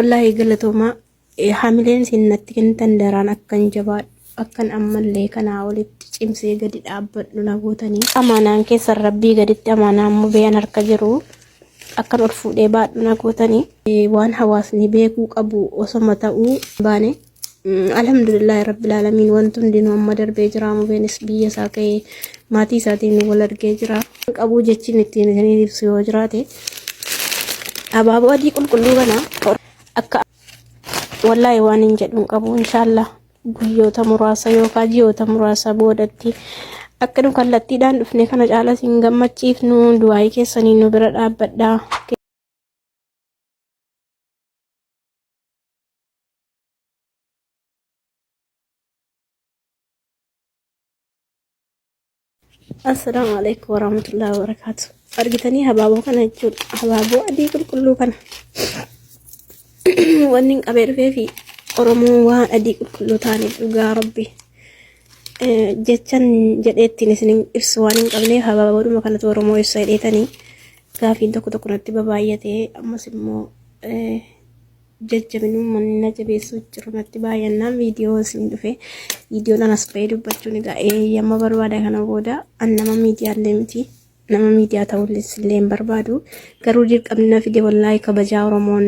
wallahi galatoomaa hamileen sinnatti kennitan daraan akkan jabaadhu akkan ammallee kanaa olitti cimsee gadi dhaabbadhu na gootanii amaanaan keessan rabbii gaditti amaanaan mubeen harka jiru akkan ol fuudhee baadhu na gootanii waan hawaasni beekuu qabu osoma ta'uu baane alhamdulillahi rabbil alamin wantu hundinuu amma darbee jira mubeenis biyya isaa ka'ee maatii isaatiin wal argee jira qabuu jechiin ittiin isiniif ibsu yoo jiraate abaaboo adii qulqulluu kana akka wallahi waan hin jedhuun qabu inshallah guyyoota muraasa yookaan ji'oota muraasa boodatti akka nu kallattiidhaan dhufne kana caala sin gammachiifnu du'aayii keessanii nu bira dhaabbadhaa. Assalamu alaikum warahmatullahi wabarakatuh. Argitanii habaaboo kana jechuudha. Habaaboo adii qulqulluu kana wanni hin qabee dhufee fi Oromoo waan adii qulqulluu ta'aniif dhugaa rabbi jechan jedheettiin isin ibsu waan hin qabneef habaaboodhuma kanatu Oromoo ibsa jedheetanii gaafiin tokko tokko natti babaay'atee ammas immoo jajjabinuu manni na jabeessuu jiru natti baay'annaan viidiyoo isin dhufe viidiyoon anas bahee dubbachuun egaa yamma barbaada kana booda an nama miidiyaallee miti nama miidiyaa ta'ullee illee barbaadu garuu dirqamna fide wallahi kabajaa Oromoon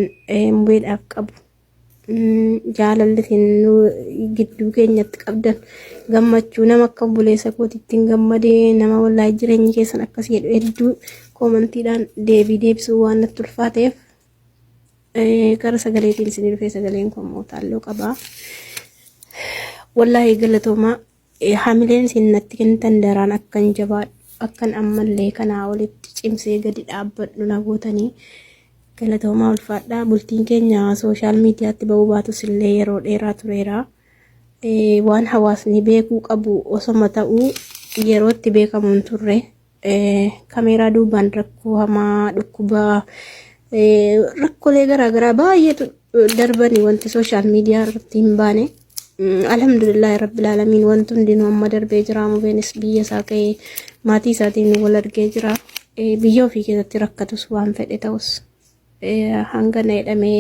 mubeedhaaf qabu jaalallitiin gidduu keenyatti qabdan gammachuu nama akka buleessa kootiitiin gammadee nama wallahi jireenyi keessan akkasii jedhu hedduu koomantiidhaan deebisuu waan natti ulfaateef gara sagaleetiin isin dhufee sagaleen kun mootaallee qabaa wallahi galatoomaa hamileen sinnatti kennitan daraan akkan jabaadhu akkan ammallee kanaa olitti cimsee gadi dhaabbadhu na gootanii galatoomaa ulfaadhaa bultiin keenya sooshaal miidiyaatti ba'uu baatus illee yeroo dheeraa tureera waan hawaasni beekuu qabu osoma ta'uu yerootti beekamuun turre kaameeraa duubaan rakkoo hamaa dhukkubaa rakkoolee garaagaraa baay'eetu darbanii wanti sooshaal miidiyaa irratti hin baane alhamdulillahi rabbil alamin wantu hundinuu amma darbee jira mubeenis biyya isaa ka'ee maatii isaatiin wal argee jira biyya ofii keessatti rakkatus waan fedhe ta'us hanga na jedhamee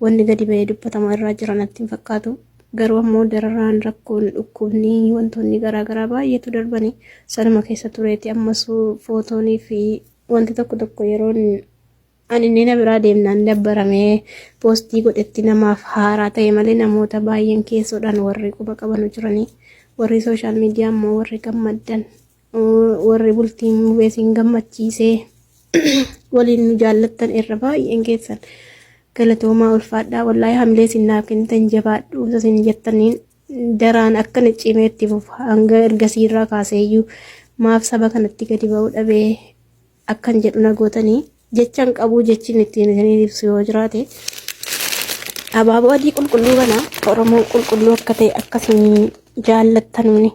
wanni gadi ba'ee dubbatamu irraa jira natti hin fakkaatu garuu ammoo dararaan rakkoon dhukkubni wantoonni garaagaraa baay'eetu darbanii sanuma keessa tureeti ammas footoonii fi wanti tokko tokko yeroon ani nina biraa deemnaan dabbaramee poostii godhetti namaaf haaraa ta'e malee namoota baay'een keessoodhaan warri quba qabanu jiranii warri sooshaal miidiyaa ammoo warri gammaddan warri bultiin mubeesiin gammachiisee waliin nu jaallattan irra baay'een keessan galatoomaa ulfaadhaa wallahi hamilee sinnaaf kennitan jabaadhu isin jettaniin daraan akka cimeetti hanga ergasiirraa kaaseeyyuu maaf saba kanatti gadi ba'uu dhabee akkan jedhu na gootanii jechan qabuu jechiin ittiin isiniif ibsu yoo jiraate abaaboo adii qulqulluu kana Oromoo qulqulluu akka ta'e akkasiin jaallattanuni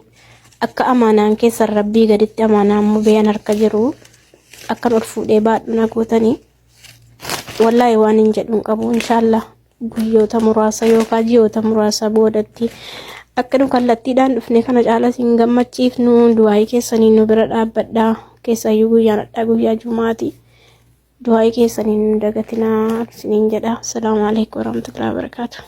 akka amaanaan keessan rabbii gaditti amaanaan mubeen harka jiru akkan ol fuudhee baadhu na gootanii wallahi waan hin jedhuun qabu inshallah guyyoota muraasa yookaan ji'oota muraasa boodatti akka nu kallattiidhaan dhufne kana caala sin gammachiifnu du'aayii keessanii nu bira dhaabbadhaa keessayyuu guyyaa jumaati du'aayii keessanii nu dagatinaa isiniin jedha. Assalaamu alaikum warahmatullahi wabarakatuh.